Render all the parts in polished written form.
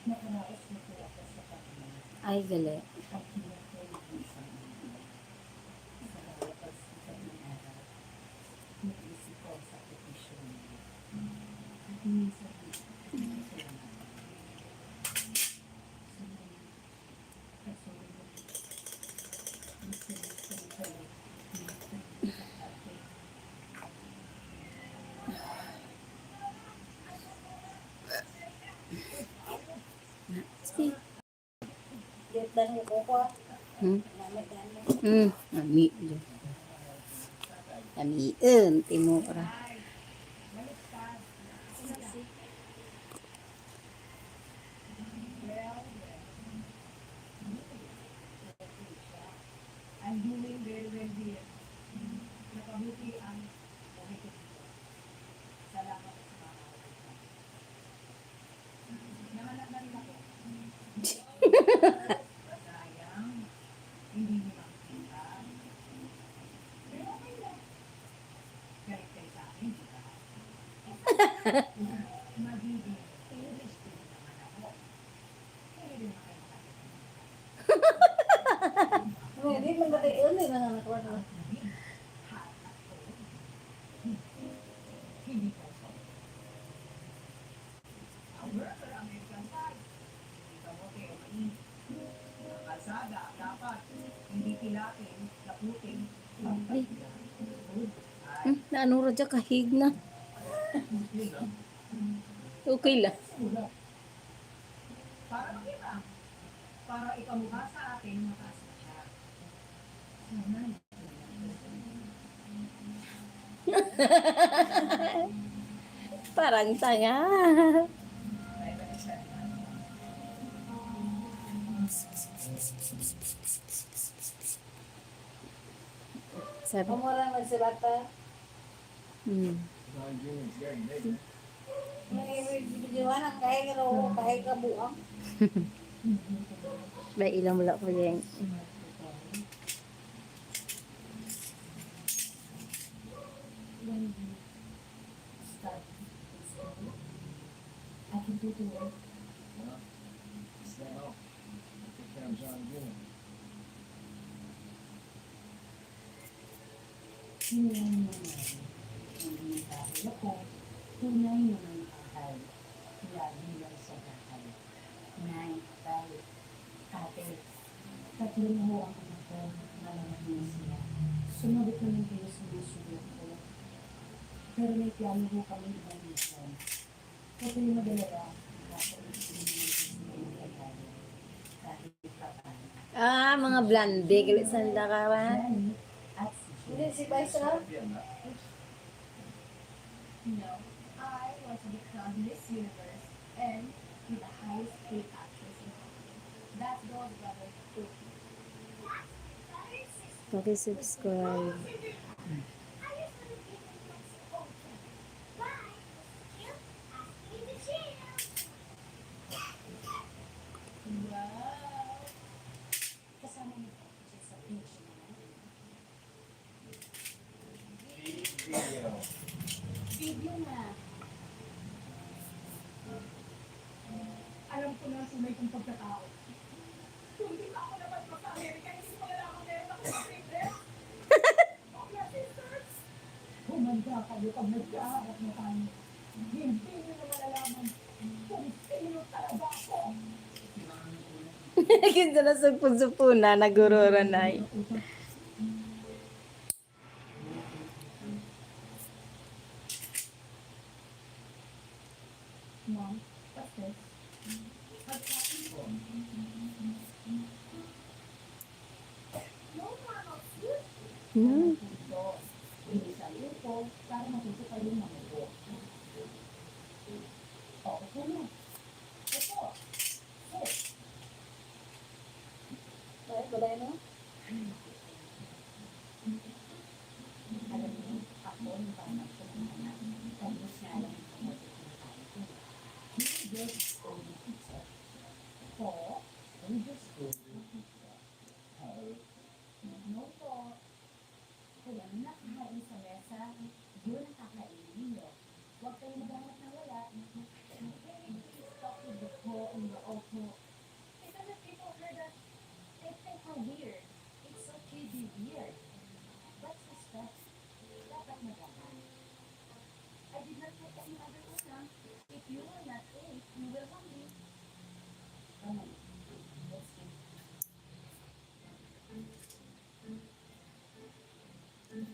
Nakaraos na po ako sa kanya. Ay, gali. At pinatulog niya sa mga sa bawat pagsikat ng araw. Nag-isip ko sa petisyon niya. At minsan salamat. Sumunod. Kasunod. Nagsilis ko ng kalit. Si. Get dan ko ko. Namit dan. Nami. Nami. Timura. I'm doing very well here. Nakabuti ang buhay ko dito. Salamat sa mga kaibigan. Nahanap na rin ako. Sayang, hindi mo makikita. Pero okay lang. Galit kayo sa akin, di ba? Magiging English din naman ako. Kaya rin makikita. Hindi man ba tayo na nakuha na. Hindi ko ito. Ang worker ang American side. Hindi ka mo kayo mainit. Ang kalsada, dapat hindi pilatin, laputin. Ay. Naanura dyan kahig na. Okay lang. Sulat. Para makita. Para ikamukha sa akin, mataas na siya. Sana. Parang tanga. Sabi. Pamura magsilata. May videoan ang kahit karo kahit kabuang. May ilang wala po yan. When you start in school, I can do the work. Stay out. Take care of John Gillen. Tunay naman, hindi dahil ako, tunay naman mahal. Lagi lang sa bahay. Nay, tay, ate, tatlo na ho ang anak ko, malamang na sila. Sumagot naman kayo sa mga sulat ko. Pero may plano ho kami ibang mission. Huwag kayo madalala, kahit paano. Mga blande. Galit sa lakaran. At si Hindi si Baisra. No, I want to become Miss Universe and be the highest paid actress in Hollywood. That's God's brother too. Paki-subscribe. Wow! kasama niyo po siya sa beach na Video. Video na. Alam ko na ang tunay kong pagkatao. Kung di pa ako naman sa Amerika, hindi ko nalaman meron ako sa favorite. Okay, sisters. humanda kayo pag nagkaharap na tayo. Hindi niyo na malalaman kung sino talaga ako. Kinsa na supon-supuna. Nagurura na. Mom, what's this? Pagkain ko. No normal food. Ito, hindi sa ko para matuto kayong mamubo. Ito na. Ito. Sit. Kahit balay no? Alam niyo, ako yung parang ko ng anak. Tapos nga lang ang kamote ko na tayo ko. Hindi just go to pizza. Po, we just go to pizza. Hey, no po. Kung ano nakakain sa mesa, yun ang kakainin ninyo. Huwag kayong maghanap na wala. Hey, please talk to the po in the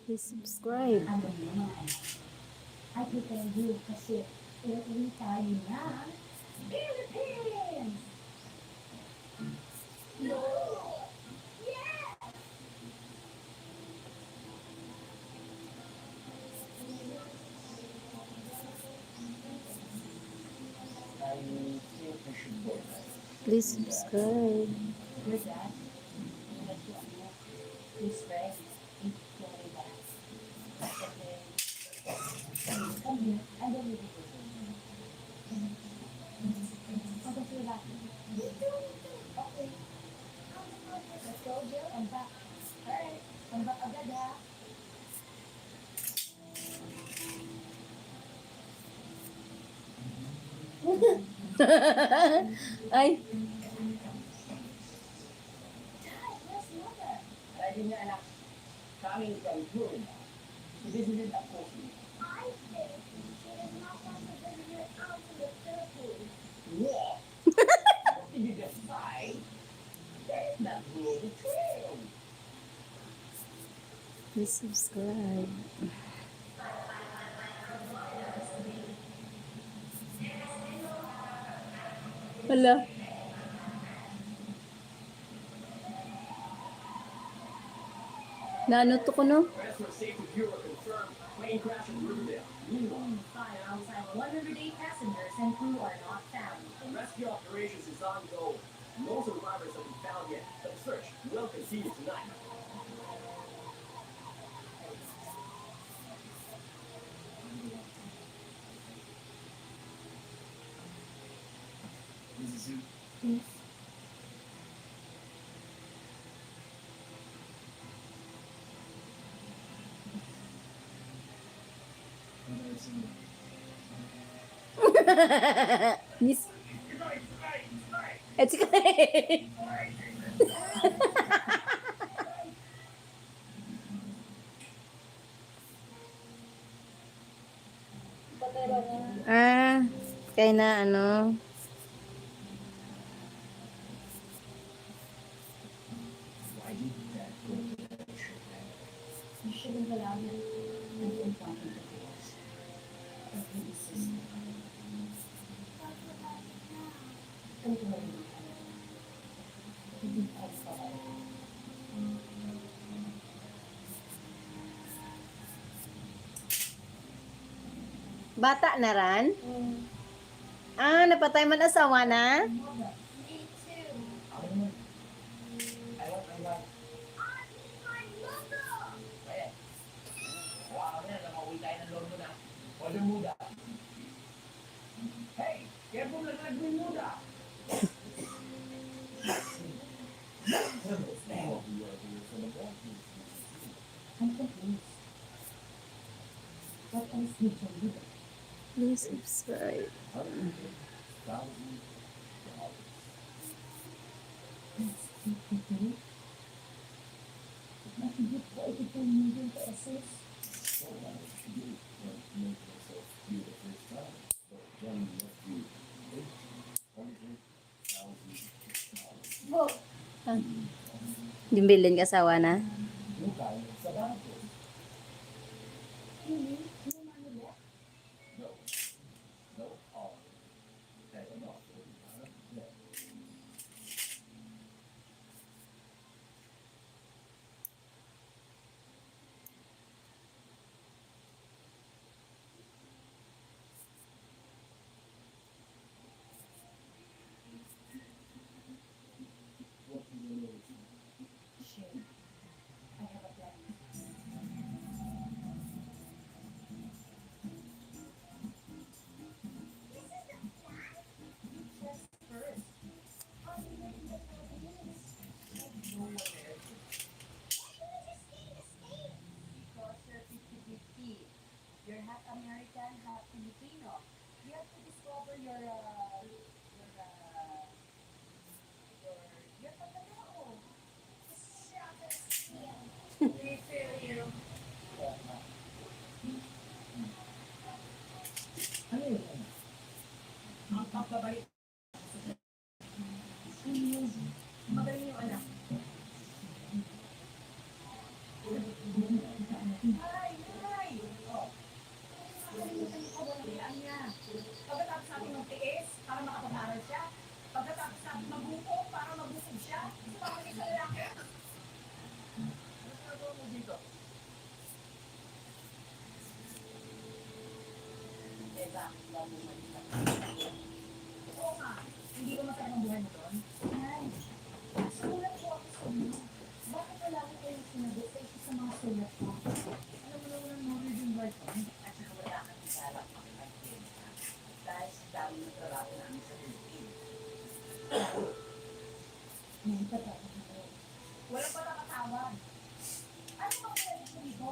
Please subscribe. Ano yun mga anak? I can tell you kasi uuwi tayo ng Philippines! No! Yes! I think we should go. Please subscribe. Your dad, nag ano, his friend in Florida. And then, come here, and then we will go. Hanggang sila ba? Dito, dito. Okay. Let's go, Jill. I'm back. Alright. I'm back agad ha. Ay, Dad, where's mother? Ready na anak. Coming from Florida. To visit a coffee. I think she does not want to visit her out in the Philippines. What? What did you just say? There's that little trail. please subscribe. Hala. Nanuto ko no? Transport Safety Bureau confirmed plane crash in Riverdale. Meanwhile, fire outside 108 passengers and crew are not found. Rescue operations is ongoing. No survivors have been found yet, but the search will continue tonight. This is it. Please. And I see. Miss. It's okay. Patay ba niya? Ah, kaya na ano. Why did that go to that show? You shouldn't allow him until pointing the fingers. But he insisted. Don't worry, my honey. Hindi tayo pabalik. Bata na ran? Hmm. Ah, napatay man asawa na? Me too. Ako naman. I want my wife. I need my mother. Eh, hawakan mo na, namauwi tayo ng lord mo na. Order muda. Hey, careful lang nagawin muda. Oh, you are here for the ball. I'm confused. What else did you do? Please subscribe. $100,000. That's $52. But you give $42 million to assist. So why would you do it? Well, to make yourself feel the first time. But then you left you $800,000. Bo, Yung bilin asawa na? Yung kaya sa bangko. Really? No money left? No. No. All. Kaya enough. Yeah. What do you know? Shame. talaga bumalik ka. Oo nga. Hindi ba masarap ang buhay mo doon? Nay, sulat po ako sa inyo. Bakit wala ko kayong sinagot sa isa sa mga sulat ko? Alam mo naman ang Norwegian boyfriend at saka wala kang isalap ang kaibigan. Dahil sa dami ng trabaho namin sa Philippines. Nay, patawad ako. Walang pala katawad. Ano bang pwede ko dito?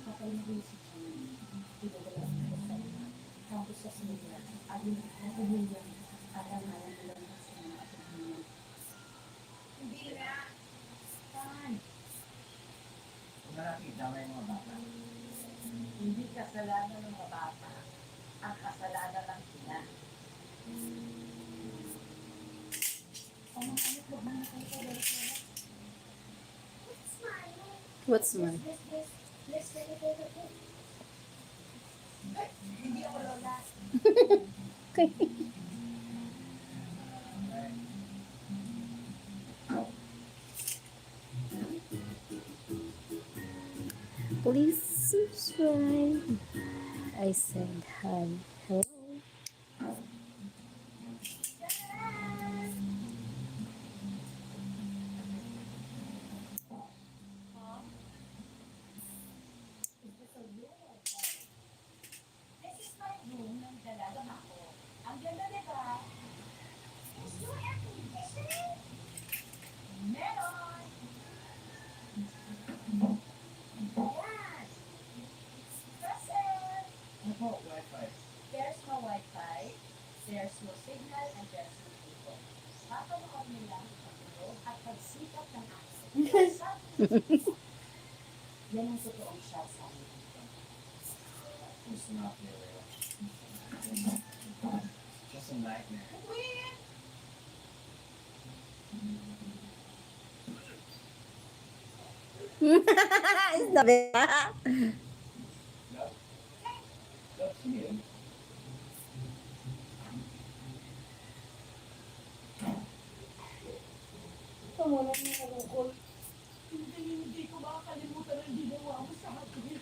Kapag nag-iisip siya ng pinadala ko sa inyo. Tapos sa sinila, alin ang pamilya at ang alam nila sa mga pamilya. Hindi nga. Saan? Kung nakita mo yung mga bata, Hindi kasalanan ng mga bata. Ang kasalanan ng ina. Anong ano po ba na kayo pwede ko? What's mine? Let's get it over with. Hindi ako lola. Please subscribe. I said hi. Hello. This is my room ng dalagang ako. Ang ganda, di ba? Is your air conditioning? Meron! Yan! Present! ano po, Wi-Fi? There's no Wi-Fi, there's no signal, and there's no cable. Papanood nila ang pagulog at pagsikat ng aso. Yan ang totoong shot sa amin dito. It's not real. Just a nightmare. Wait! Is the best. That's you. Tumulan na nalukol. Hindi ko makakalimutan ang ginawa mo sa akin.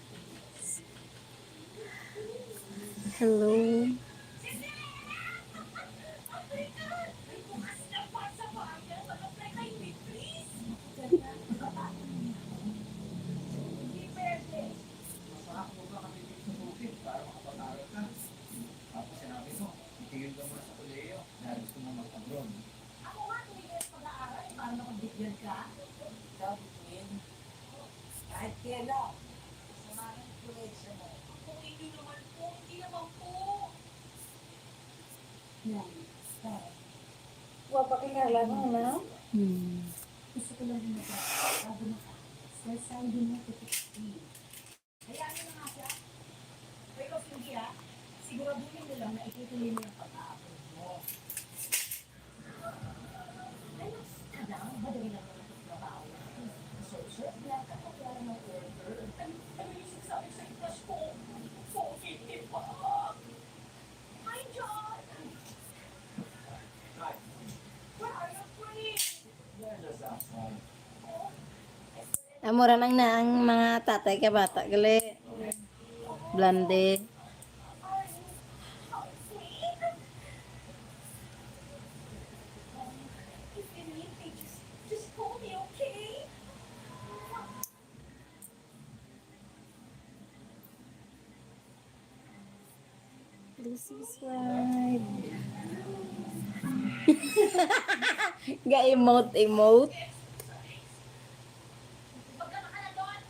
Hello. Bukas na pa sa bayan, mag-apply kay Beatrice. Hindi pwede. Masarap mo ba kami dito sa bukid para makapag-aral ka? Tapos sinabi ko, itigil ka muna sa kuleyo dahil gusto mo mag-abroad. Ako nga, tumigil sa pag-aaral para makabigyan ka. Ikaw, Between, kahit kailan, sama ng influensya mo. Kung hindi naman po, hindi naman po. Yan, dahil Wapakilala ko na. gusto ko lang din bago makaalis. Dahil saan din mo tutukin. Hayaan mo na nga siya. Pero hindi ah, siguraduhin mo lang na itutuloy mo yung pag-aaral mo. Ano, kadang, madali lang naman ang trabaho. Social lang, kapag wala ng order. Ano yung sinasabi sa itas ko? Hindi pa. Hi, John! Hi, Where are you free? they're just outside. Amura nang na ang mga tatay ka bata gali. Blande. How sweet! If you need me, just call me, okay? Please subscribe. Ga-emote. Pagka ka na doon,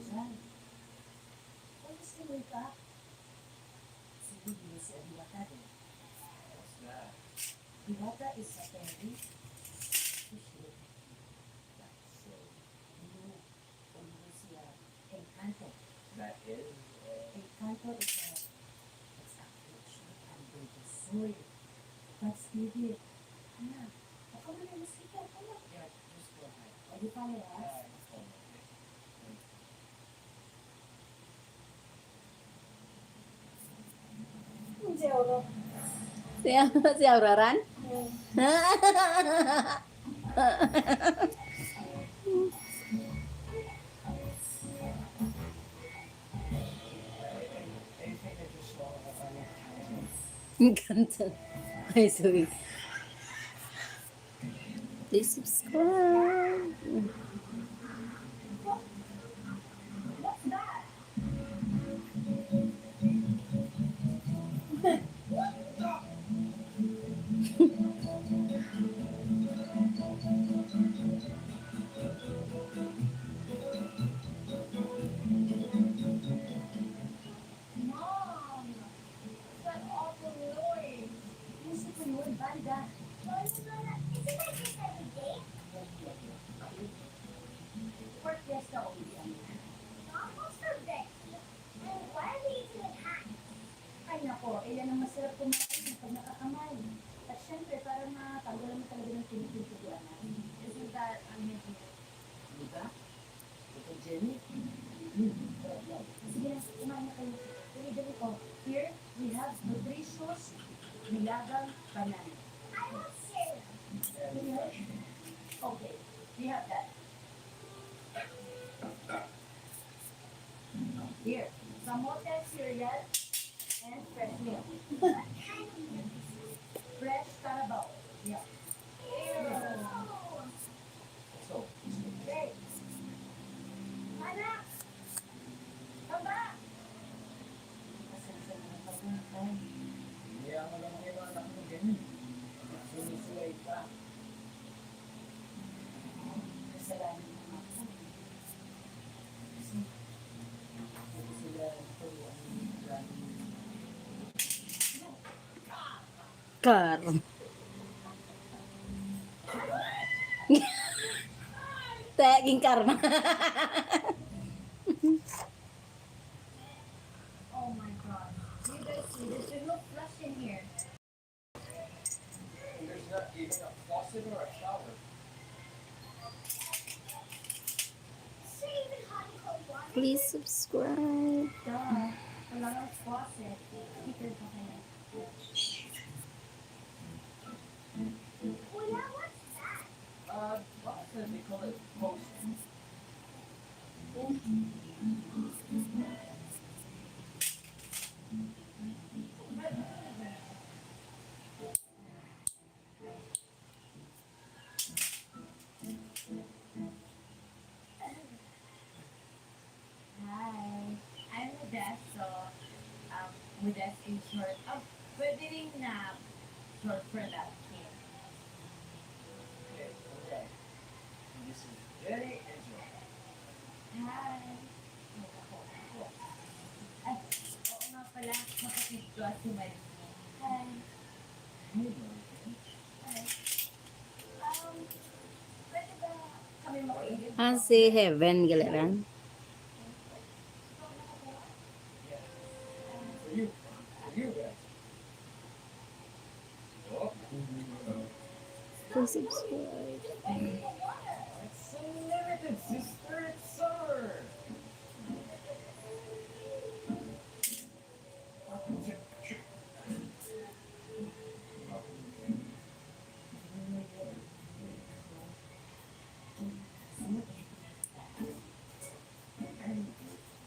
Saan? Alas ka ba ka? Sige, hindi si Adiwata din. What's that? Diwata is a very appreciated. That's so new. Siya, Encanto. That is, Encanto is a, it's a fiction and good. Uy, let's leave it. Anak, baka mo na mosquito. Ano? Yeah, just go ahead. O, di pa Yeah, ah. it's all okay. Si Oro. Si Auraran? Anything that you're swallowing up on it. Ang ganda. Ay, sorry. Please subscribe. What's that? Mom! That awful noise. Music ko yun, banda. Isn't that just every day? For fiesta only. Mom, what's for Becky? And why are we eating with hands? Ay nako, yan ang masarap kumain pag nakakamay. At syempre, para matanggalan mo talaga ng pinipintuguan natin. Isn't that unhygienic? Diba? Ito, Jenny. Sige na, kumain na kayo. Dali-dali ko. Here, we have nutritious nilagang banana. I want cereal. Okay, we have that. Here, kamote cereal and fresh milk. What kind of milk? Fresh Carabao. Yeah. Ew. So, Okay. Anak! Come back! Pasensya na ng pagkakay. hindi ako lang yung anak mo ganyan. Sunisuway ka. Kasalanan ng mga po. Kasi, hindi sila turuan ng maraming Kar. Taging karma. Oh my god. You guys see this? There's no flush in here. There's not even a faucet or a shower. Is there even hot and cold water? Please subscribe. duh. Wala nang faucet. Heater pa kaya. Kuya, what's that? Faucet, they call it post. Hi, I'm Modesto. Modesto in short. Pwede rin na short for that kid. Okay, okay. And this is Jenny and Joy. Hi. Ay, oo nga pala, makapit ko si Marino. Hi. Hey, Martin. Hi. Pwede ba kami makinig? Si Heaven, galeran. Yeah. For you guys. Oh, Please subscribe. it's unlimited, sister. It's summer.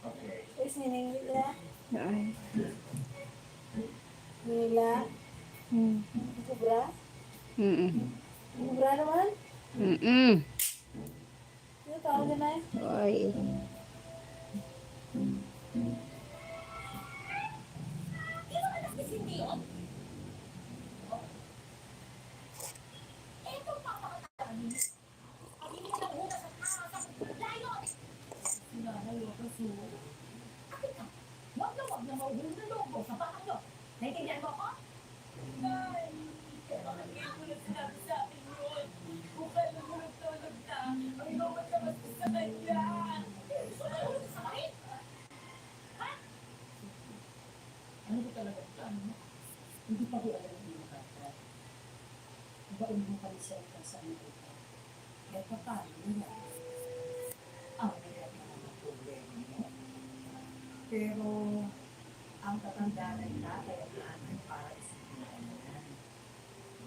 Okay. Is nining nila? Ay. Nila? Mm. Kubra? Mm-mm. Kubra naman? Mm-mm. Ano tawag na eh? Ay. Di ba anak ni Cindy yun? Eto pa pakatawag niyo. Hindi mo na una sa layon! Sinanay, huwag ka suwa. Bakit ka? Huwag na mauhulog na loob mo sa bahay niyo. Naintindihan mo ako? Nay, kaya mo na sinabi sa akin yun. Kung kailan mo nagtulog na, ang inuman naman ko sa kanya. isa ka sa Amerika. Eh, paano mo yan? Ang hirap na ang problema mo. Pero, ang tatanda na tatay at nanay para isipin mo yan.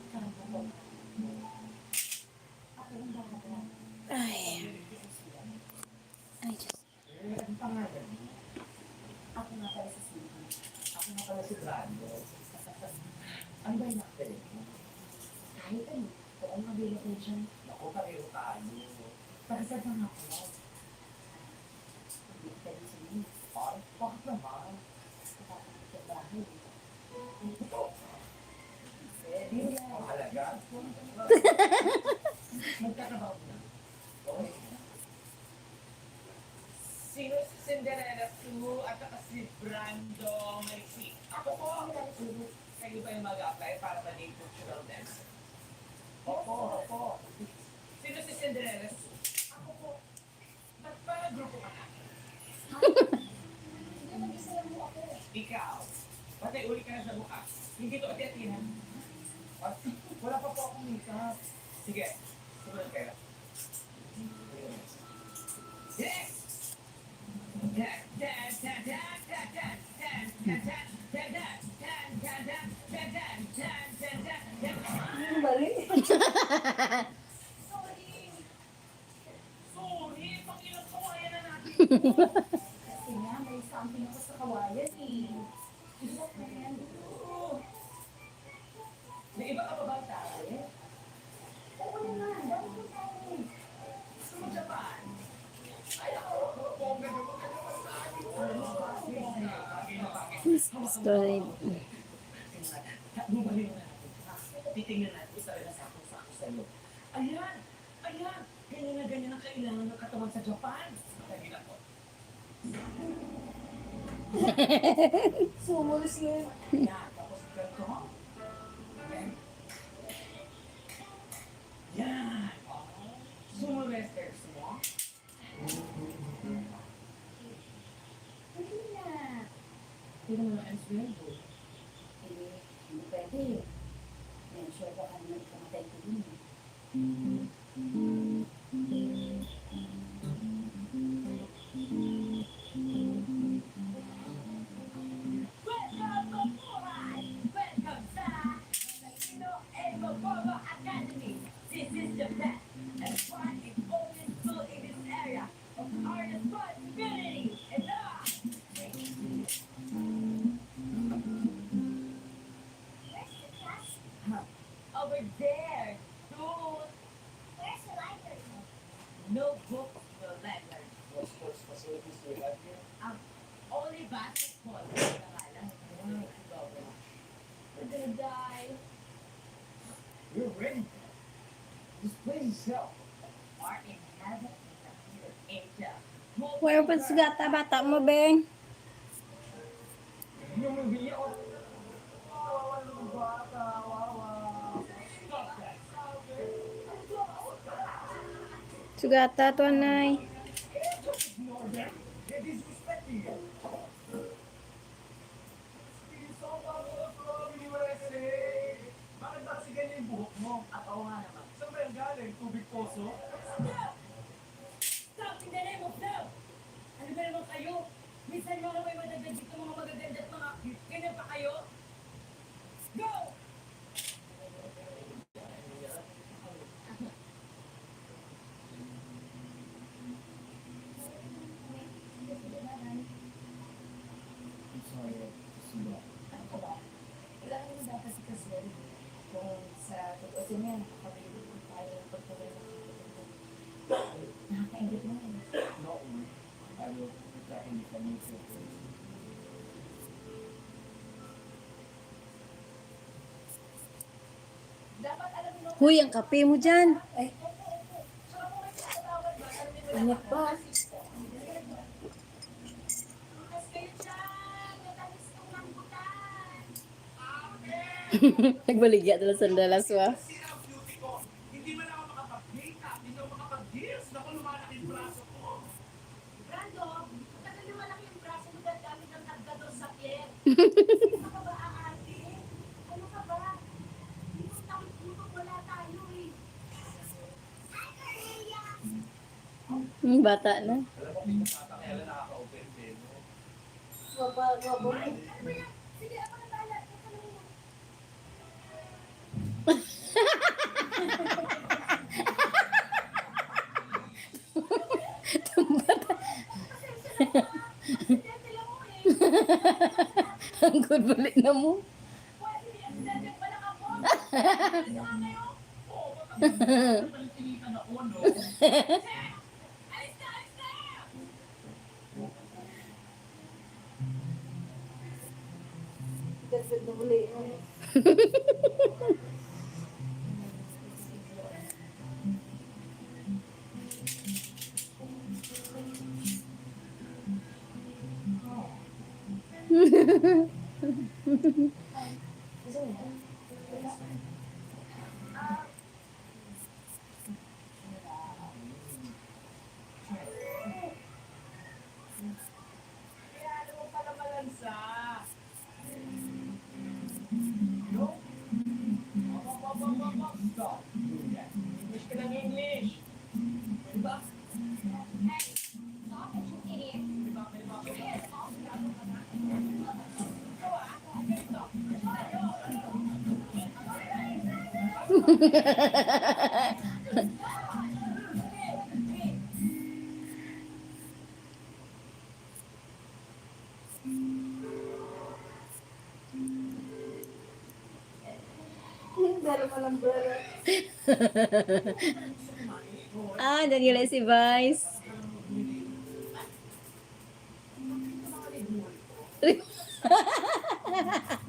Kaya mo, ako ang bahala. Ay. Ay, Diyos. Eh, ang pangalan mo? Ako na pala sa sino. Ako na pala si Brando. Ano ba yung nakapili mo? Kahit ano, kung ang available dyan, Naku, pareho tayo. pakasad na ako. Hindi ka rin sa inyo. Ay, bakit naman? Kapapagod sa bahay. Pwede na. Ang halaga? Magkakabaw na. Okay. Sino si Cinderella Sue at saka si Brando Maricit? Ako po. Kayo ba yung mag-apply para maging cultural dancer? Opo. Sino si Cinderella Sue? Ako po. Ba't pa grupo ka natin? Hindi mag-isa lang mo ako. Ikaw. Patay uli ka na sa bukas. Hindi to ati-atihan. At wala pa po akong makeup. Sige. Sumunod kayo. Yes! Dan, dan, dan, dan, dan, dan, dan, dan, dan, dan, dan, dan, dan, dan, dan, dan, dan, dan, dan, dan. Ano bali? Sorry! Sorry! Pag-ilang kawayan na natin. Kasi nga, may something ako sa kawayan eh. Isok na yan. May iba ka pa ba tayo? Oo naman, dahil ko tayo. Gusto mo Japan? Ay ako! Bongga na bongga naman sa akin. Bagay na bagay. Story. Bumalik na natin. Titingnan natin kung saan na sakong-sako sa'yo. Ayan! Ayan! Ganyan na ganyan ang kailangan ng katawan sa Japan. Lagi na po. Sumulis yun. Yan. Tapos ganito. Ayan. Yan. Sumulesters mo. Hindi na. Pero mo ang sweldo. Hindi pwede. Yan, sure ka kami nagkamatay ko din eh. Welcome to Buhay! Welcome sa Latino Evobobo Academy! This is the best and one and only school in this area of our responsibility and Where's the class? Over there, dude! Where's the library? No books, no library. What sports facilities do you have here? Only basketball. We're gonna die. You're ready. This place is hell. Are in heaven with the angel. Where pa sugata bata mo, Beng? Yung movie ako. Kawawa ng bata, kawawa. Stop that. Sugata to, Nay. Ignore them. They're disrespecting you. Bakit ba kasi ganyan yung buhok mo? At oo nga naman. Saan ba yung galing? Tubig poso? Stop in the name of love! Ano ba naman kayo? Minsan mga may madagdag dito mga magaganda at mga ganyan pa kayo? Go! I'm sorry to see that. Ano ka ba? Kailangan mo dapat si Kasel. Kung sa totoo siya niya, nakakabilib ko tayo ng pagtuloy ng nakakaingit mo yun. No, I will put that in if I need to. Dapat alam mo Huy, ang kape mo dyan. Init pa. Bukas kayo dyan! Matalis kong lambutan! Nagbaligya dala sa dalaswa. Sira ang beauty ko. Hindi man ako makapag-makeup. Hindi ako makapag-deals. Naku, lumalaki yung braso ko. Brando, tagal na malaki yung braso mo dahil gamit ang nagdador sa pier. Ano ka ba, aarte? Ano ka ba? Hindi mo takot wala tayo eh. Bata na. Alam mo, pinasata kaya lang nakaka-open din. Wabo. Sige, ako na bahala. Ikaw na muna. Aksidente lang mo eh. Ang good balik na mo. Pwede, aksidente pa lang ako. Alis na nga kayo. Oo, baka palitinitan ako, no? Alis na, alis na! Dagdag na uli. Kaya ano mo pala malansa? No? Stop. English ka ng English. Pwede ba? Hey, stop it, you idiot. Yes, stop it. Dalo mo lang bala. Ah, Daniela si Vice.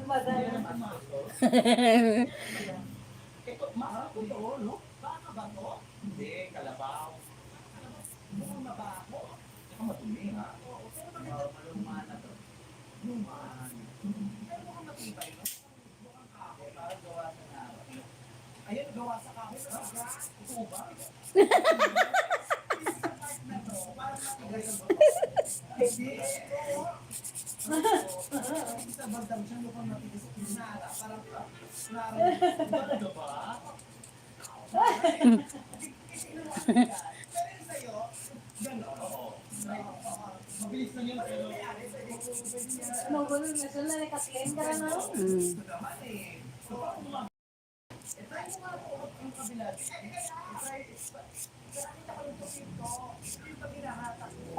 Madala. Ito, mahal ko to, no? Baka ba to? Hindi, kalabaw. Mukhang mabaho. Ito madumi, ha? Oo, pero bakit malumaan na to? Lumaan. Pero mukhang matibay, no? Mukhang kahoy, parang gawa sa naro. Ayun, gawa sa kahoy. Ito ba? Sa part na to, parang matibay ang bato. Hindi, oo. Sa bandang siya, mukhang matigas sa pinara. Parang naro. Ano ba? Mabilis lang yun, pero Magulo na sila. Nakaklaim ka na. Mm. try mo nga po ang kabila. Try, nakita ko yung tupin ko. Yung pag hinahatak mo.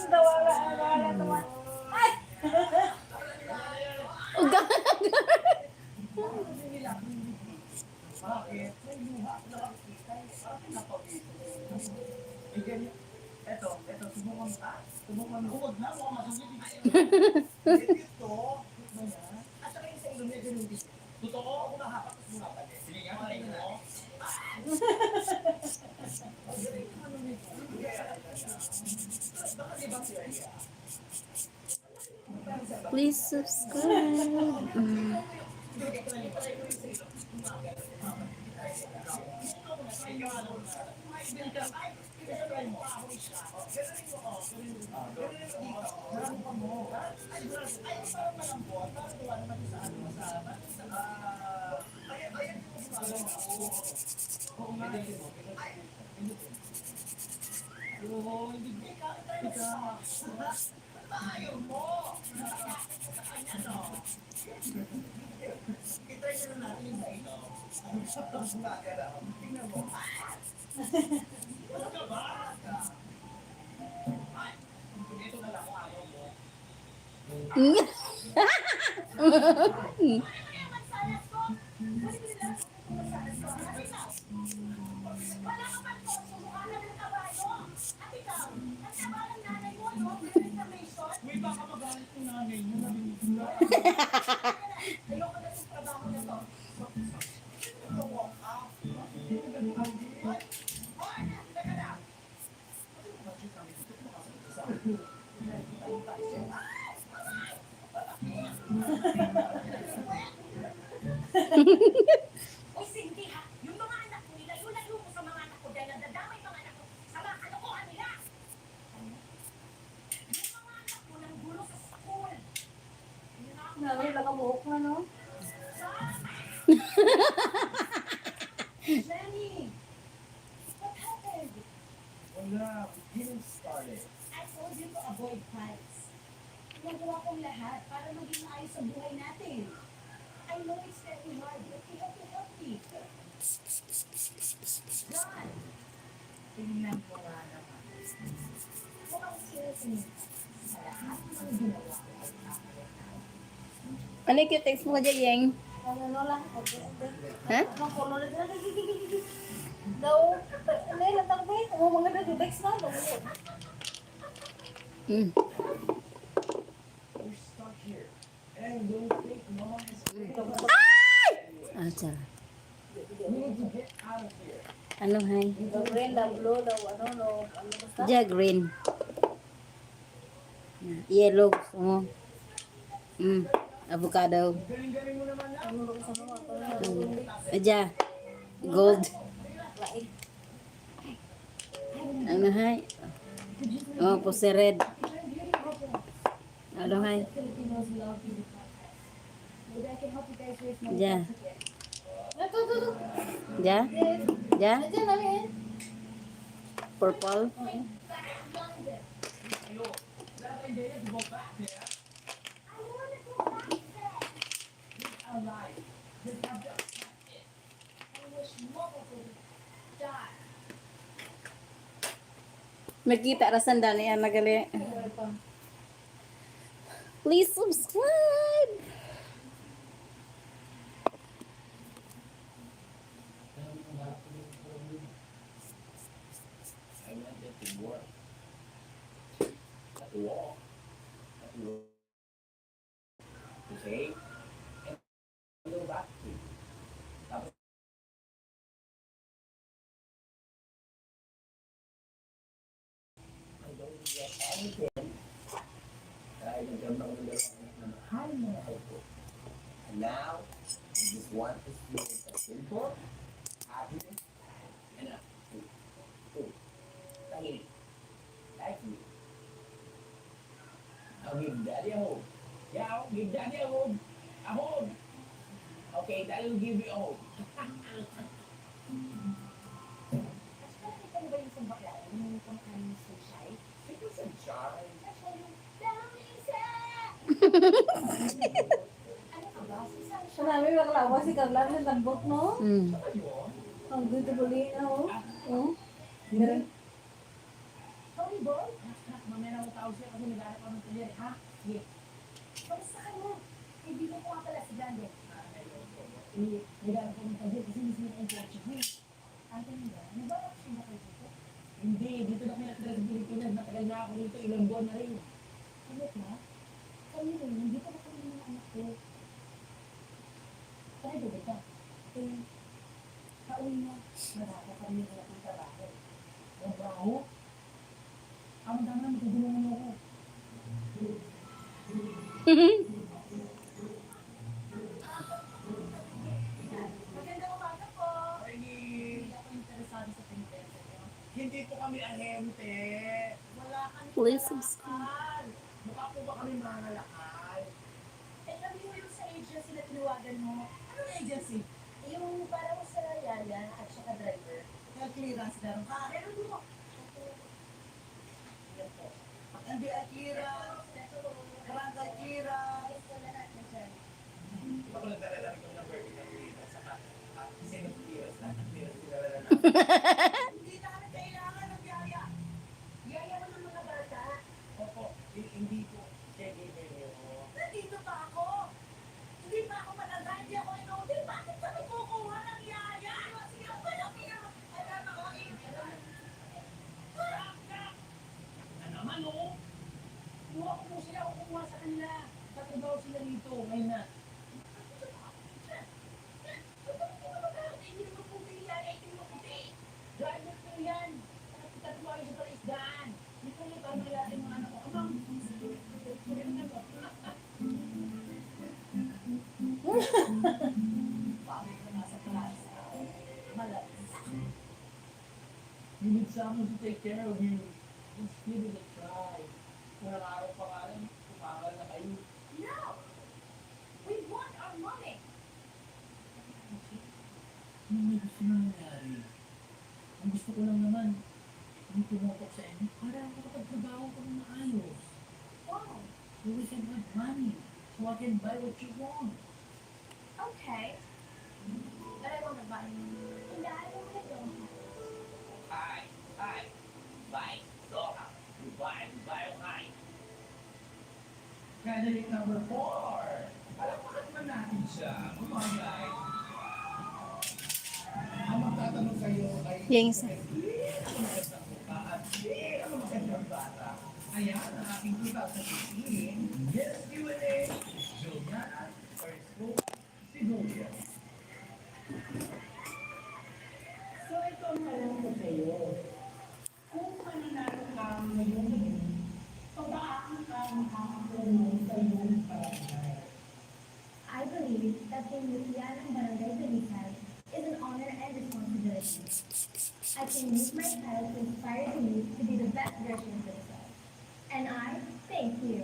Wala naman. Ay! Bakit? May luha ako nakakita. Parang napawito. Eh, ganyan. Eto, subukan ka. Subukan mo. Huwag na, mukhang masugid. Ito. At saka yung sa ilong niya, ganun din. Totoo, ako nahapak, tapos bumapalit. Sige nga, tayo mo. Ang galing naman nun ito. Baka di ba siya? Please subscribe. Mm. Wala ka man po, sumukha ka ng kabayo. At ikaw, ang taba ng nanay mo, no? May information. Uy, baka magalit yung nanay niyo. Ayoko na sa trabaho na to. Uy, Cindy ha, yung mga anak ko nila, layo mo sa mga anak ko dahil nadadamay mga anak ko sa mga kalokohan nila. Yung mga anak ko nang gulo sa school. Yun na ako. Namin, nakabuhok na, no? Jenny! lang. Getting started. I told you to avoid fights. Nagawa kong lahat para maging maayos ang buhay natin. I know it's very hard, but you have to help me. John! Tingnan ko nga naman. Mukhang seriously. Sa lahat ng ginawa ko ay kakalakan. Ano yung text mo dyan, Yeng? Ano lang, okay. Ha? Anong color na dyan? Daw, ano yung latangpay? Kung mga nag-text na, daw. Hmm. We're stuck here. And I don't think Mom is Ah, tsara. We need to get out of here. Ano, hay? Daw green, daw blue, daw ano basta. Diya, green. Yellow, gusto mo. Avocado. Galing-galing mo naman na. Ano ba sa mga? Diya, gold. Ano, hay? Oh, pusi red. Ano, hay? Filipinos love you. Maybe I can help you guys raise money. Diya. Ito. Diya? Diya? Diyan, ano yan? Purple. Magkita rasan dani yan nagali. Please subscribe. I want it to work. Not to walk. Not to work. Okay? And go back to. Tapos, I don't get anything. Dahil nagkaroon ako ng dalawang anak na mahal na mahal ko. And now, I just want to feel a simple happiness and a food. Tahimik. Like me. I'll give daddy a hug. Yeah, I'll give daddy a hug. A hug. Okay, daddy will give you a hug. Nakita mo ba yung sa bakla? Yung kumakain sa shy? It was a charm. Actually, dami isa! Ano ka ba? Sisang siya. Marami maklawa si Carla ng tambok, no? What do you want? Ang dito buli na, oh. Oh. Meron. Tony boy? Mamaya na ako tawag siya kasi naghanap ako ng tuloy. Ha? Sige. Kamusta ka na? Kaibigan ko nga pala si Grande. Naghanap ako ng tuloy kasi hindi na yung kotse ko. Ang ganun ba? Nagbabaksyon na kayo dito? Hindi, dito na kami natira sa Pilipinas. Matagal na ako dito. Ilang buwan na rin. Ulit na? Kami rin, hindi pa na kami ng anak ko. Kaya doon ka? Eh, pauwi na. Maraka kami na ng trabaho. Ang braho. Ang dami na matutulungan mo ako. Magandang umaga po. Ay, Hindi ako interesado sa pinipenta niyo. hindi po kami ahente. Wala kami Please kalakal. Mukha po ba kami mga lakal? Eh, sabi mo yung sa agency na tinawagan mo. Anong agency? Yung parang sa yaya at saka driver. Health clearance na rin. Ah, meron mo. Yan po. Hindi Akira. Karanga Akira. Gusto na natin dyan. Ito ko lang talaga ko ng birthday ng clearance. Saka, sino clearance na? Clearance nila na Hindi na kami kailangan ng yaya. Yaya mo ng mga bata. Opo, hindi po. Caregiver niyo. Nandito pa ako. Hindi pa ako matanda. Hindi ako inuwi. Bakit kami kukuha ng yaya? Sige, ang malaki na. Alam ako, Ano naman, oh? Kuha ko po sila. Kukuha sa kanila. Tatrabaho sila dito. Ngayon na. Driver ko yan. Tatrabaho sa palaisdaan. Hindi ko yung parang malaking mga anak ko. Amang. bakit ka nasa plaza? Malakas. You need someone to take care of you. Just give it a try. Kung araw pa nga lang, kumakal na kayo. No! We want our money. Ano may gusto na nangyari? Ang gusto ko lang naman, yung tumutok sa inyo para makapagtrabaho ko ng maayos. Wow. So we can have money. So I can buy what you want. Okay. But I want to buy. And I want to go. Hi, buy, Dora. Buy, hi. Candidate number 4. Alam mo naman natin siya. Come on, guys. Ang magtatanong sa'yo ay Yung isa. ang magandang mukha at ang magandang bata. Ayan ang aking 2018 Yes Q&A. Juliana Ernesto Siguria. So ito ang tanong ko sa iyo. Kung mananalo ka ngayon, paano ka makakatulong sa iyong barangay? I believe that being Lucian and Barangay Belisan is an honor and responsibility. I can use my child to inspire the youth to be the best version of themselves. And I thank you.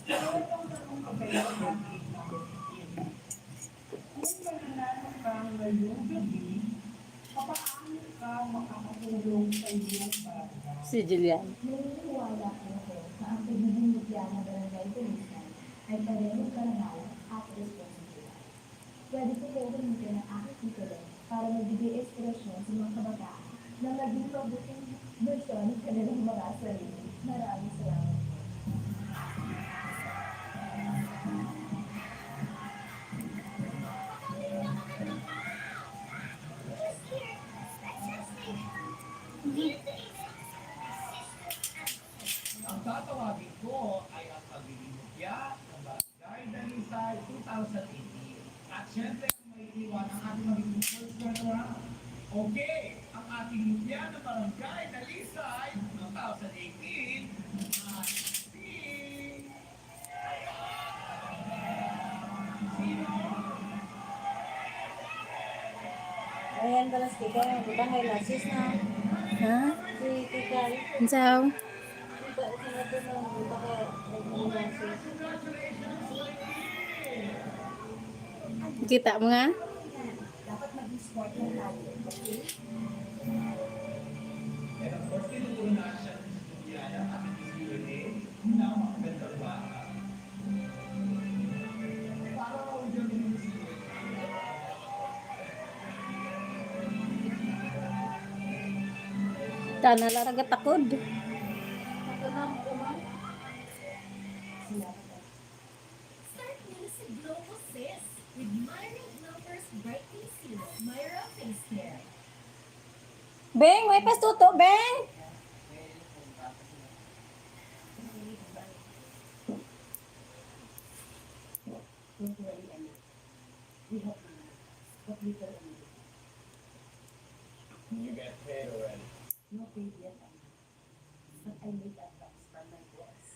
So itong tanong ko sa iyo, kung mananalo ka ngayong gabi, paano ka makakatulong sa iyong barangay? Si Julian. Naniniwala po ako na ang pagiging Lucian ng Barangay Belisan ay parehong karangal at responsibilidad. Pwede ko po gamitin ang aking titulo para magbigay inspirasyon sa mga kabataan na maging mabuting version ng kanilang mga sarili. Maraming salamat po. Ang tatawagin ko ay ang pagiging mukya ng Barangay Dalisay 2018. At syempre, may iwan ang ating magiging first round. Okay, ang ating mukya ng Barangay Dalisay 2018 ay si... Sino? Ayan pala si Kika, butang kay Lasis na. Ha? Si Kika, Ang saw? butang kay Lasis. Kita mo nga? Dapat maging smart lang tayo, okay? And of course, tinutulong natin siya ng Juliana at ng Q&A na magandang bata. Para ma-audio din yung Tanah laraga takod. Start muna sa Global Sis with Myra Numbers Brightening Serum, Myra Face Care. Beng, may pastuto, Beng! Don't worry, Annie. We have money. What little Annie. You get paid already. No paid yet, Annie. But I made advance from my boss.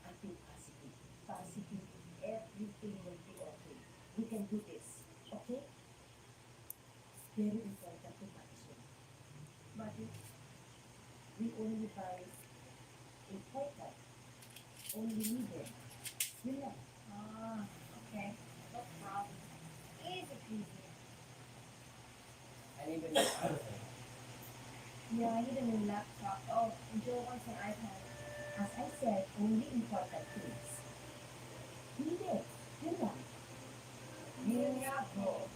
I think positive. Positive. Everything will be okay. We can do this. Okay? Very important to budget. Budget. We only buy important. Only needed. Yun lang. Ah, okay. No problem. Easy peasy. I need a new iPhone. Yeah, I need a new laptop. Oh, and Joe wants an iPad. As I said, only important things. Needed. Yun lang. Yun nga po.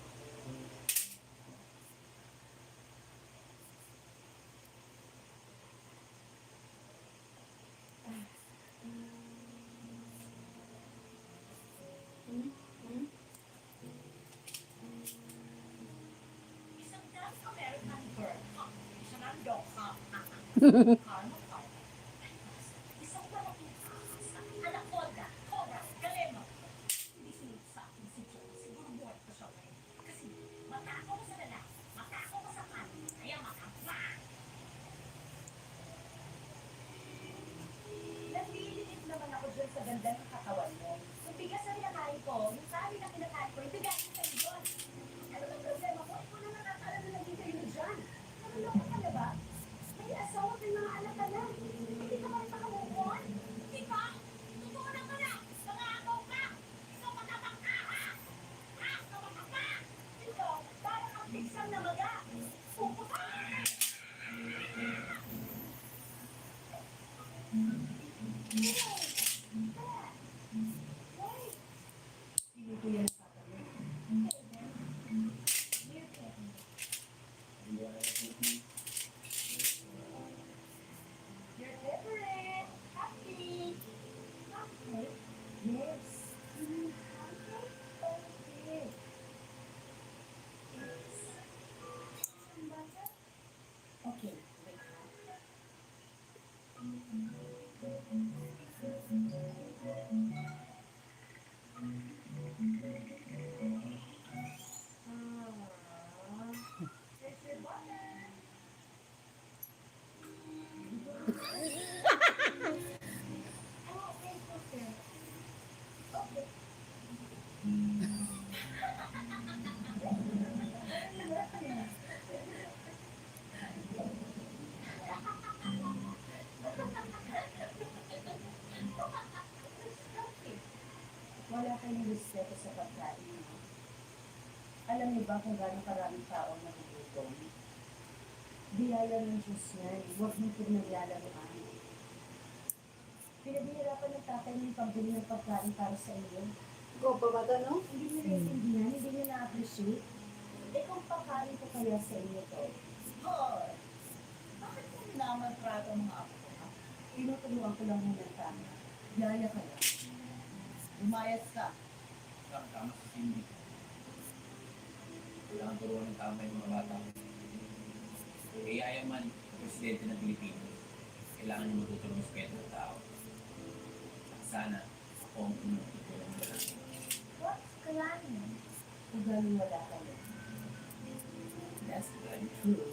Isang dating American girl. Isang andok ka. Karma ka. Isang malaking ahas. Anaconda. Cobra. Galema. Hindi sinip sa akin si Joe. Siguro buhat ko siya ngayon. Kasi matakaw ko sa lalaki. Matakaw ko sa kanya. Kaya makapwa. Nagliliit naman ako dyan sa ganda ng katawan mo. Yung bigas na kinakain ko, yung sabi na kinakain ko, ibigayin sa iyo. Ano bang problema ko? Ikaw na nakakaalam na naging kayo dyan. Naluloko ka na ba? May asawa at may mga anak ka na. Hindi ka ba rin makamove on? Di ba? Totoo na ka na. Nangagaw ka. Ikaw ka Hindi ko yan nakakalimutan. Your favorite. Happy. Okay. Yes. Okay. Okay, wait ha. Wala kayong respeto sa pagkain. No? Alam niyo ba kung gaano karaming tao nagugutom? Biyaya ng Diyos yan. Huwag mo pinaglalaroan. Pinaghihirapan ng tatay niyo yung pambili ng pagkain para sa iyo. Go pa ba ito, no? Hindi niyo naiintindihan, hindi niyo na-appreciate. Eh kung pagkain ko kaya sa inyo to, Hoy! Bakit mo minamaltrato ang mga apo ko, ha? tinutulungan ko lang muna tama. Biyaya kayo. Lumayas ka. Tama sa Cindy. Kailangan turuan ng tama yung mga bata. Kaya man, presidente ng Pilipinas, kailangan niyo matutulong ng respeto ng tao. At sana, ako ang unang tutulong na natin. What's kalahin? Ugaling wala kayo. That's very true.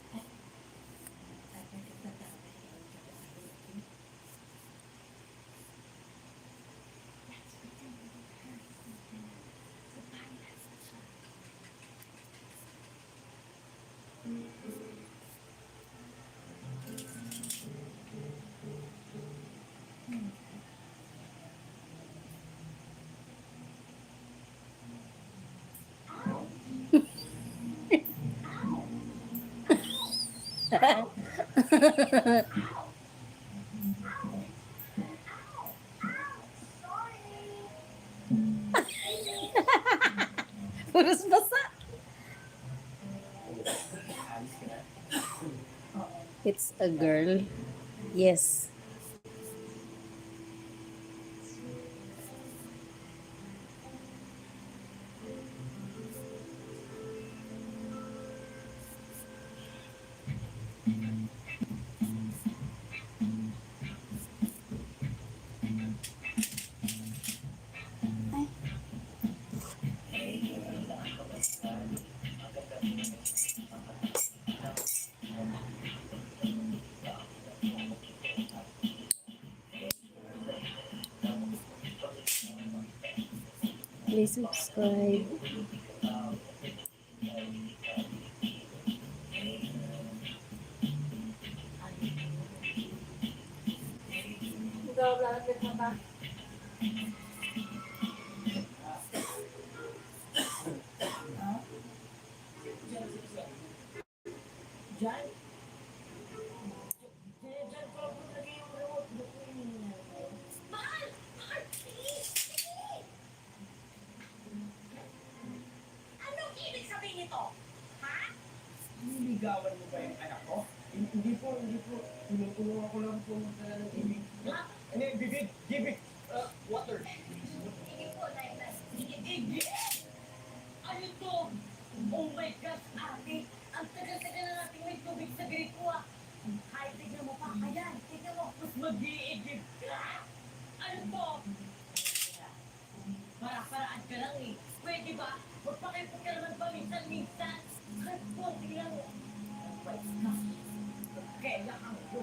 At nagtatawag kayo sa pagkain. Puros basa. Alis ka na. It's a girl. Yes. Please subscribe. Ikaw, lalapit na ba? Diyan? Diyan ko lang po lagay yung remote. Ba't mo hinihingal ko? Mahal! Mahal! Please! Please! Anong ibig sabihin nito? Ha? Niligawan mo ba yung anak ko? Hindi po. Tinutulungan ko lang po magdala ng ibig. Ano yung bibig? Gibig! Water! Sige po, Nailas. Sige! Ano to? Oh my gosh, ate! Ang tagal-tagal na natin may tubig sa gripo, ah! Hay, tignan mo pa, ayan! Tignan mo, mas mag-iigib ka! Ano to? Para-paraan ka lang eh. Pwede ba? Magpakipot ka naman paminsan-minsan. Kahit konti lang. Wait ka. Kailangan ko.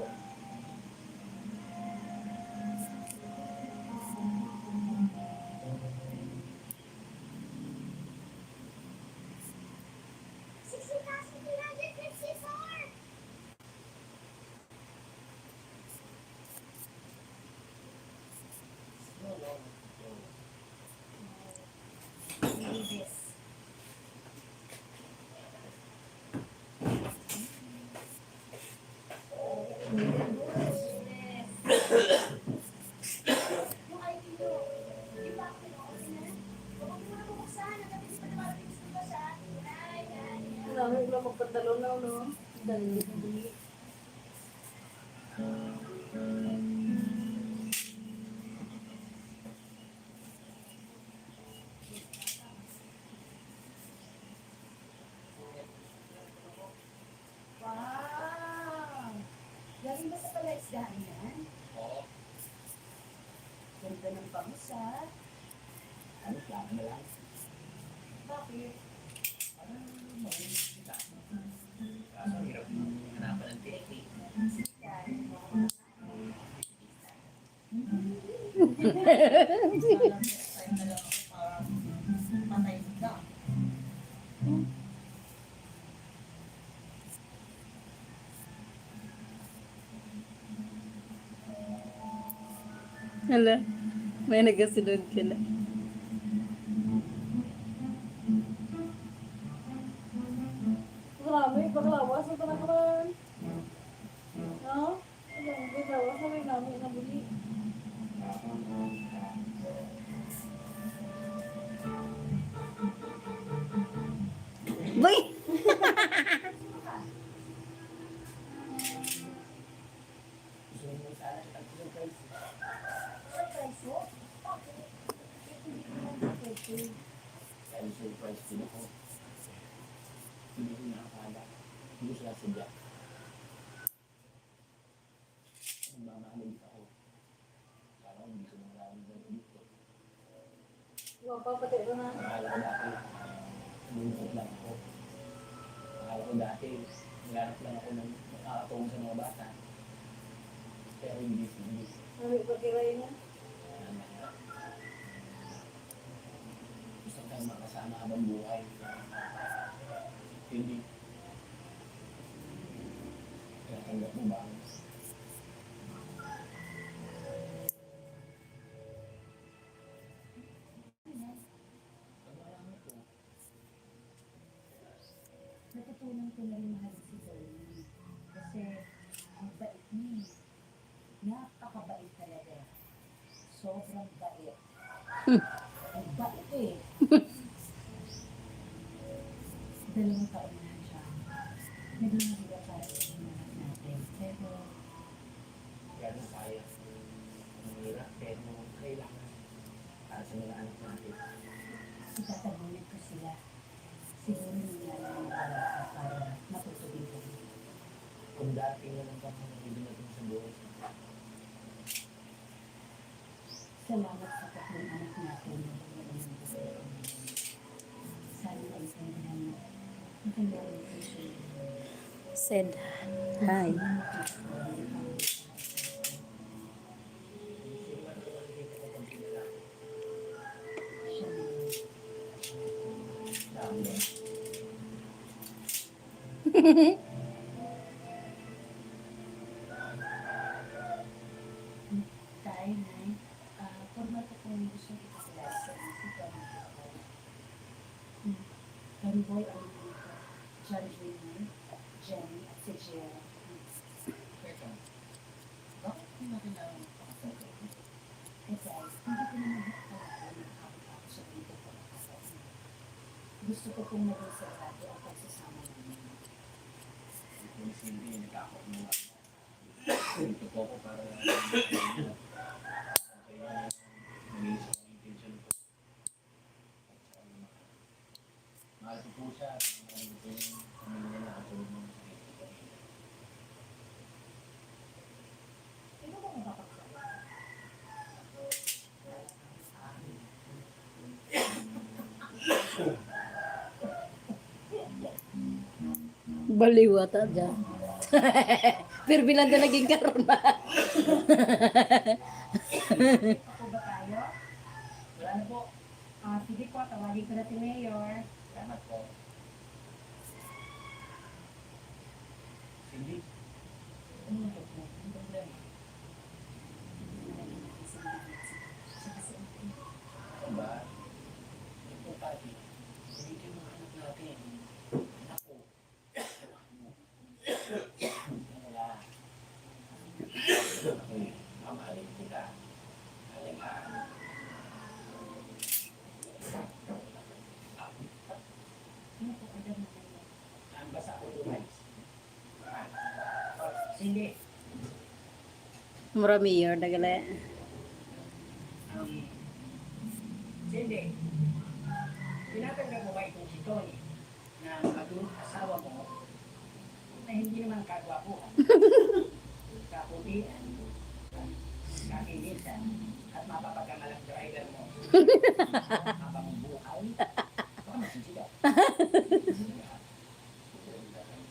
Yung ID nyo, di ba ako pinakasin na? Huwag mo na bubuksan, hanggang hindi pa dumarating sa iba sa akin. Ay, ay, ay. Dami ko magpadalo na, no? Dali. Wow! Galing ba sa palaisdaan yan? Oo. Ganda ng pangusa. Ano, plano na lang. Bakit? Parang malinis sila. Kaso hirap yung hanapan ng tiyak eh. Time na lang ako para patay ka. Hala, may nagasunod ka na. Grabe, paglawas ito na naman. No? Alam, paglawas na rin namin na buli. Boy! Gusto mo sana kita surprise. Surprise mo? Bakit? Hindi ko naman pwede. Dahil surprise din ako. Hindi ko nakakala. Hindi ko sila sadya. Nagmamahalig ako. Para hindi ko maraming dito. Huwag pa pati ito na. Akala ko dati, nalulungkot lang ako. Akala ko dati, naghanap lang ako ng makakatulong sa mga bata. Pero hindi. Nabi ko kiray na. Gusto tayong makasama habang buhay. Hindi. Kaya tanggap mo ba? Natutunan ko na rin mahal si Tony. Kasi ang bait niya. Napakabait talaga. Sobrang bait. Ang bait eh. 2 taon na siya. Nagmamahirap para sa mga natin. Pero Gano'n kaya. Mahirap pero kailangan para sa mga anak natin. itatabunan ko sila. Siguro nangyalang ng para matutubig ko. Kung dati na lang kami natin sa buhay. Salamat sa tatlong anak natin. Sana ay kailangan mo. Nakailangan ko siya. Said hi. Dami na. Tay, Nay, formal ko kung gusto kita sila sa si Tony. Tony Boy, Alito, John Jr., Jenny, at si Jera. Teka, bakit hindi natin lang pakasal? Eh guys, hindi ko naman nakakalaman na ako sa dito ko. Gusto ko kung maging sarado ang pagsasama namin. Kung hindi, nagkakot mo nga. Dito po ako para kaya nag-iisip ang intention ko. Mahal ko po siya. Mahal ko yung pamilya na katulad ng sarili ko. Ikaw ba mapapagsabi? Baliwata dyan. Pero bilang na naging karma. Ako ba tayo? Wala na po. Sige po, tawagin ko na si Mayor. Salamat po. Cindy, ano yung problema? Ano yung problema? Ano ba? Ito pati. Hindi kayo mga anak natin. Anak ko. Anak mo. Wala. Hindi. Mura mayor na gali. Hindi. Tinatanggap mo ba itong si Tony na maging asawa mo na hindi naman kagwapuhan, kaputihan, kakinisan, at mapapagamalang driver mo habang buhay? Baka masisigaw.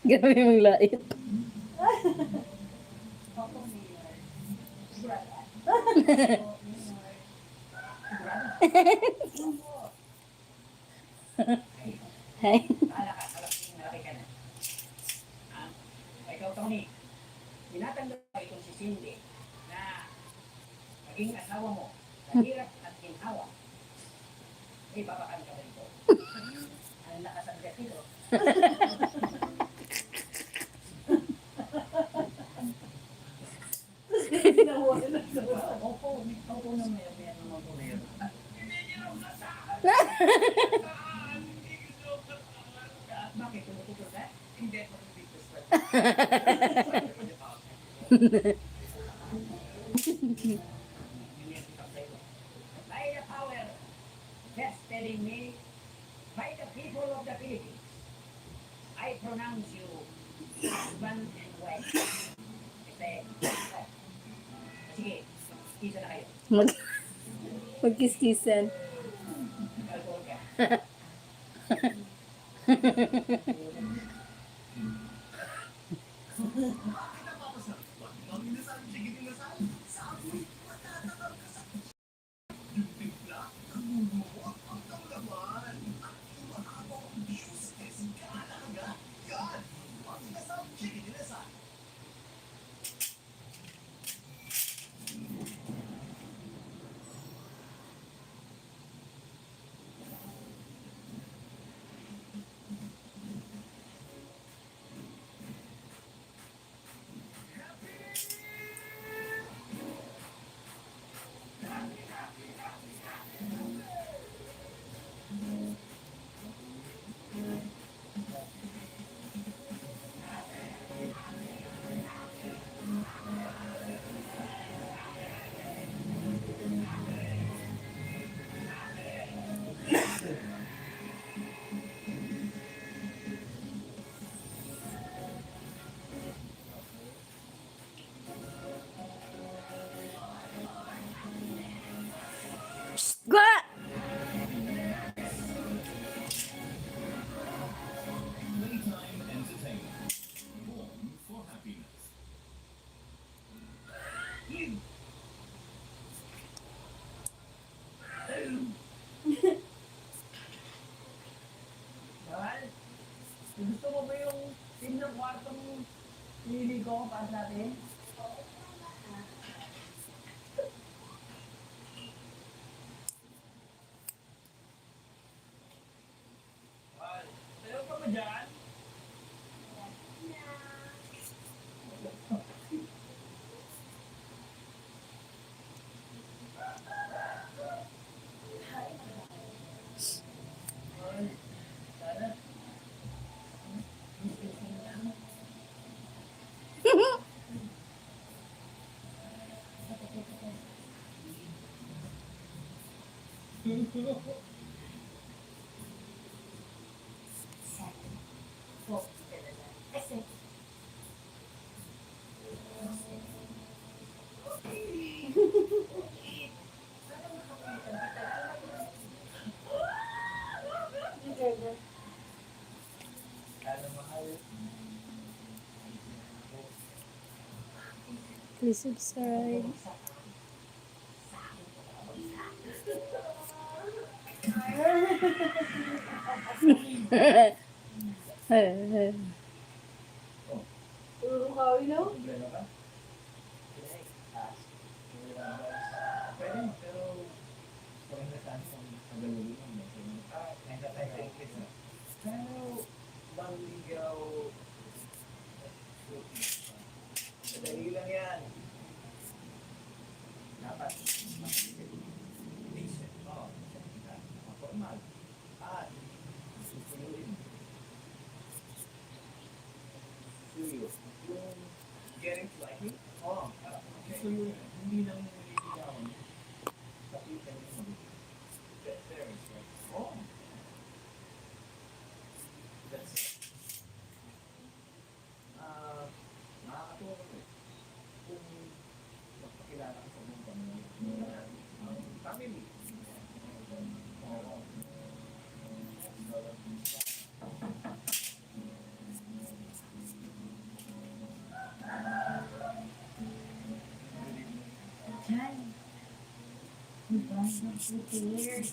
Grabe mong lait. Opo, Mayor. Sigurado ka? Sigurado? Opo. Hay. Bahala ka, malaki ka na. Ah, ikaw, Tony, tinatanggap mo itong si Cindy na maging asawa mo, mahirap at ginhawa. Eh, babakan ka ba ito? Ang lakas ang gatito. Opo na may naman po na yun. Bakit? Tumututol ka? Hindi, pag-business ka. By the power vested in me by the people of the Philippines, I pronounce you husband and wife. Sige, isa na kayo. Magkiskisan. Alcohol ka. Gwa! Playtime Entertainment. Born for happiness. Mahal, gusto mo ba yung team ng kwartong pinili ko para sa atin? Mahal, sayo ka ba dyan? Mahal, sana. Sana mahal. Please subscribe. Problema ka? Pwede, pero maganda saan kung magalugan mo. Pero bang ligaw madali lang yan. Dapat decent, formal, at susunurin. Serious. Yung getting to like it? Oo. Gusto yun. Hindi lang yung nililigawan. Pakita niyo mo. There is right. Oh. That's it. Nakakatuwa ko eh. Kung magpakilala ko sa mga family. Oo. Chan, diba? Nag-prepare.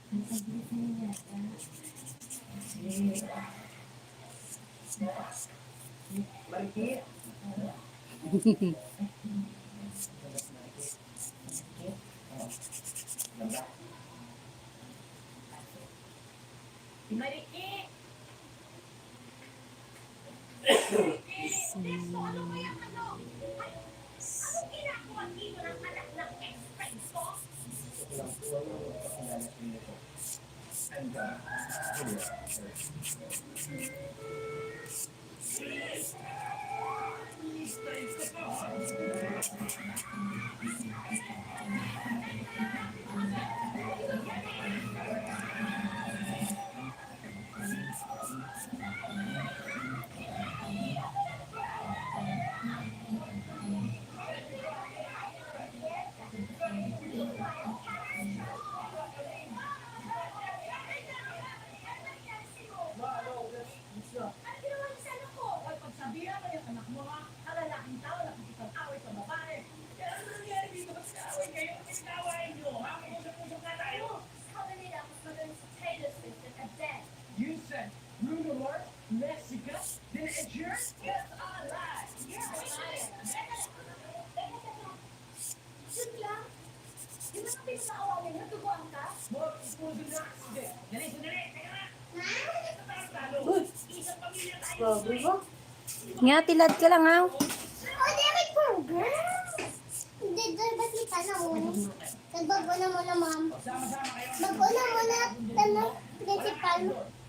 Ang pagbilis na niya yata. Marikit. Marikit! Ano mo yung ano? Ay, anong ginagawa dito ng anak ng ex-friend ko? And, Ano ginawa niyo sa anak ko? Ay, pagsabihan mo yung anak mo ha, ang lalaking tao nakikipag-away sa babae. Kaya ano nangyari dito? Mag-away kayo? Mag-away nyo? Ha? Mag-usap-usap na tayo? Sabi nila, mas magaling sa Taylor Swift than Adele. you said Bruno Mars, Mexico, then Adjourn? Yes, I lied. Yun lang. Yung mga pinag-aawayan niyo, tubuan ka? What was an accident? Dali, sandali! Teka nga! Uy, Isang pamilya tayo! grabe ba? Nga, tilad ka lang ha. Oh, Derek Burger! Hindi, doon ba't may tanong? Nagbaguna mo na, ma'am. Sama-sama kayo. Baguna mo na, tanong, principal.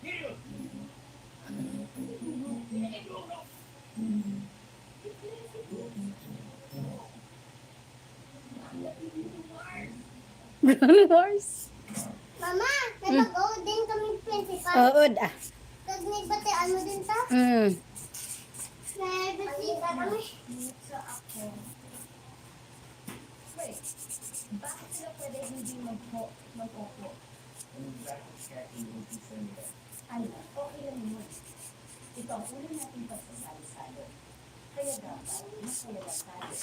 Here. Brown horse. Mama, nag-go din kami principal. Oo, da. Tapos may batian mo din ta? May batian kami. Sa ako. Wait, bakit sila pwede hindi mag-opo? Ano, okay lang yun. Ito ang una nating pagsasalo-salo. Kaya dapat, masaya lang tayo.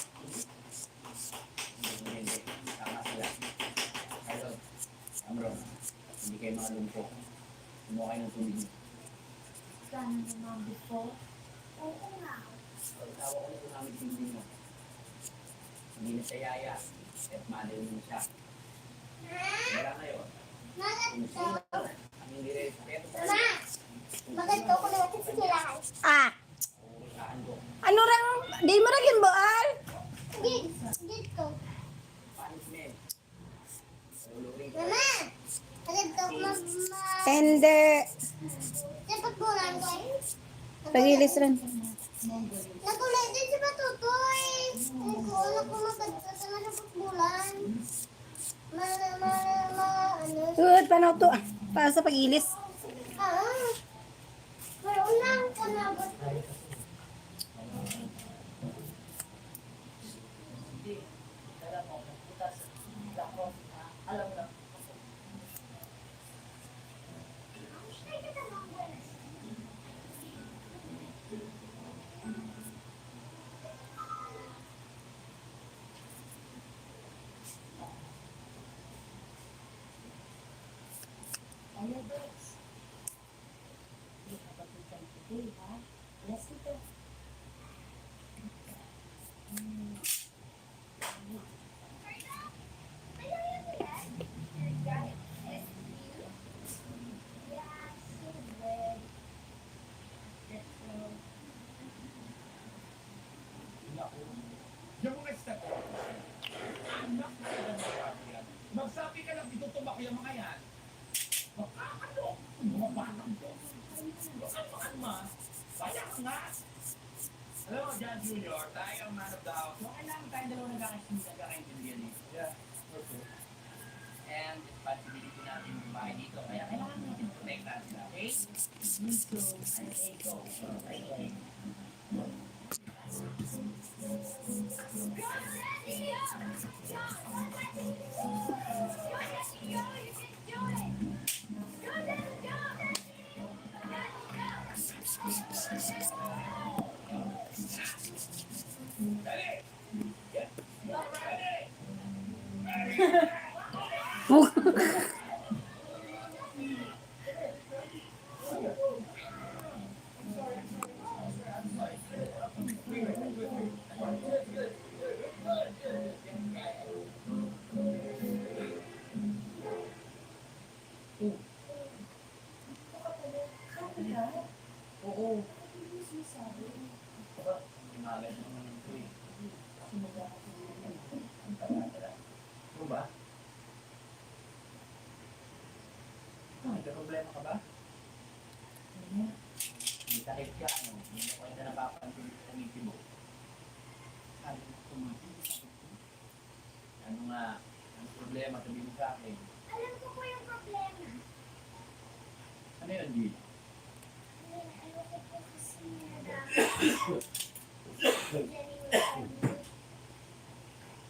Hindi. Tama sila. Carlon, Amron, hindi kayo mga lumpo. Kumuha kayo ng tubig. Sana naman before. Oo nga. Pagtawa ko na namin tubig mo. Hindi na siya yaya. At mother mo na siya. Wala ngayon. Kung sino ang hindi rin sakit, Mama, maganda ko na natin sa silahan. Ah, uusahan ko. ano rang, di mo rin boal? Dito. Punishment. Ulurin ko. Mama, maganda ko Hindi. dapat bulan ko eh. Pagilis rin. Nakulay din si Patutoy. Ano ko maganda sa bulan. Ano? Good, paano to? Para sa pagilis. Meron lang ko na ba? Hindi. Alam mo, butas. Alam mo na. Ano, Dex? Hindi ka ba tutay today, ha? Yes, ito. Yung mga step. Anak na yan, mga yan. Magsabi ka lang, dito tumak yung mga yan. Ano? Mga batang to. nga. Alam mo, John Junior, tayo ang man of the house. So, kailangan tayong dalawa nagkakaintindihan dito. Yeah, okay. And responsibility natin yung bahay dito. Kaya kailangan natin protektahan sila, okay? So, I say go. Okay. Oo. Aba, umagal naman ito eh. Ano ba? May problema ka ba? May sakit ka, ano? Hindi ko ito napapansin sa ngiti mo. Sabi ko, sakit ko. Ano nga, ang problema, sabihin mo sa akin. Alam ko po yung problema. Ano yun, Gil? Ayoko po kasi na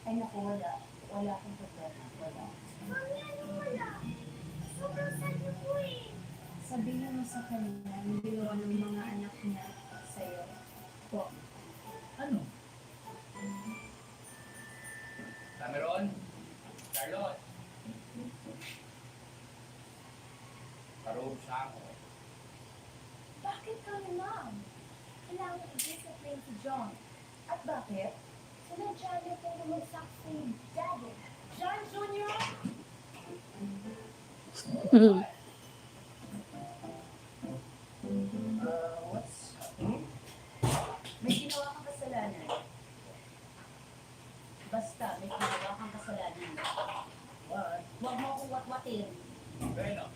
Ay naku, wala. Wala akong problema. Wala. wala. Sobrang sad na po eh. Sabihin mo sa kanya, yung ginawa ng mga anak niya sa'yo. Po. Ano? Cameron? Charlotte? Parog sa ako. Bakit kami, ma'am? Kailangan i-discipline si John. At bakit? Sinadya niyo po bumagsak si Daddy. John Jr.! What's... May ginawa kang kasalanan. Basta, may ginawa kang kasalanan. What? Huwag mo akong watwatin. Bueno,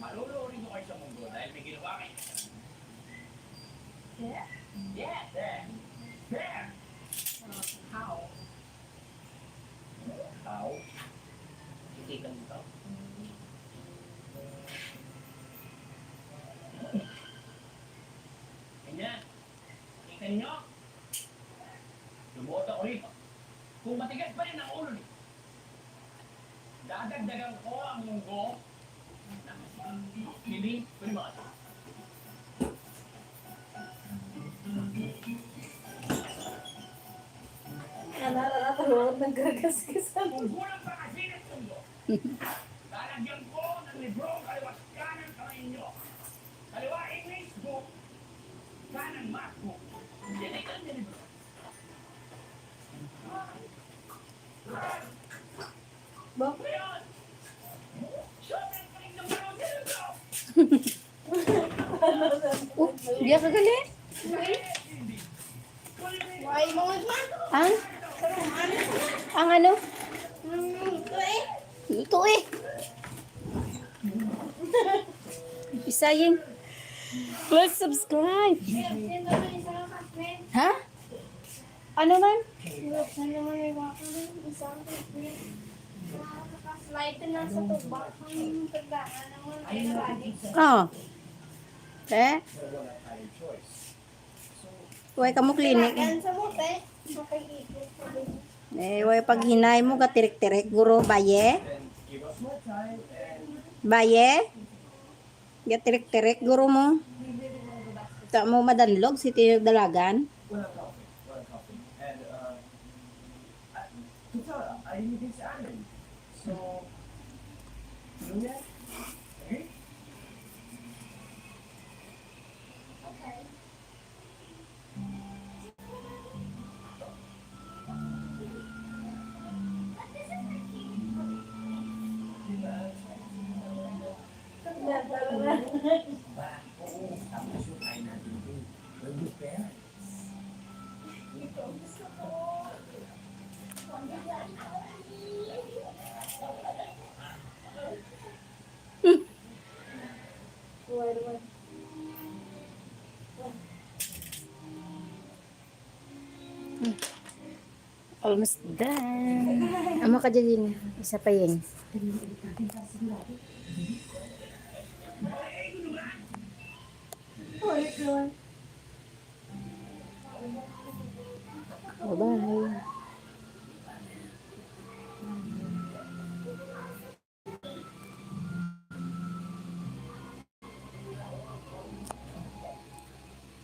malulurin ko kayo sa mundo dahil may ginawa kayo. Yeah? Yeah, there. There. How? How? Hindi ka nito. Ganyan. Kita ninyo? Lumuot ako rito. Kung matigas pa rin ang ulo niyo, dadagdagan ko ang munggo ng hindi primat. Nakakatawa nagagasgasan. Kung kulang pa kasi ng mundo, lalagyan ko ng libro kaliwas kanan kamay ninyo. Kaliwa English book, kanan math book. Yan ay kanya libro. Ngayon, sobrang kaling ng mga libro. Hindi ka gali? Ang ano? Ito eh. Isayin. Please subscribe. Ha? Ano man? Slide na sa tubak ng pagdaan naman ay lagi. Oh. Eh? Huwag ka mo klinik. Yan sa mote, makikita sa din. Eh, huwag pag hinay mo ka tirik-tirik. Guro, baye? Then give us more time and Baye? Gatirik-tirik, guro mo. Ta mo madanlog, si tinagdalagan. walang coffee. Walang coffee. And, total, I need this island. So, you know that? Okay? Okay. Ba, oo, tapos yung kain natin ito. We're good parents. almost done. Ama ka dyan, isa pa yun. Bye-bye.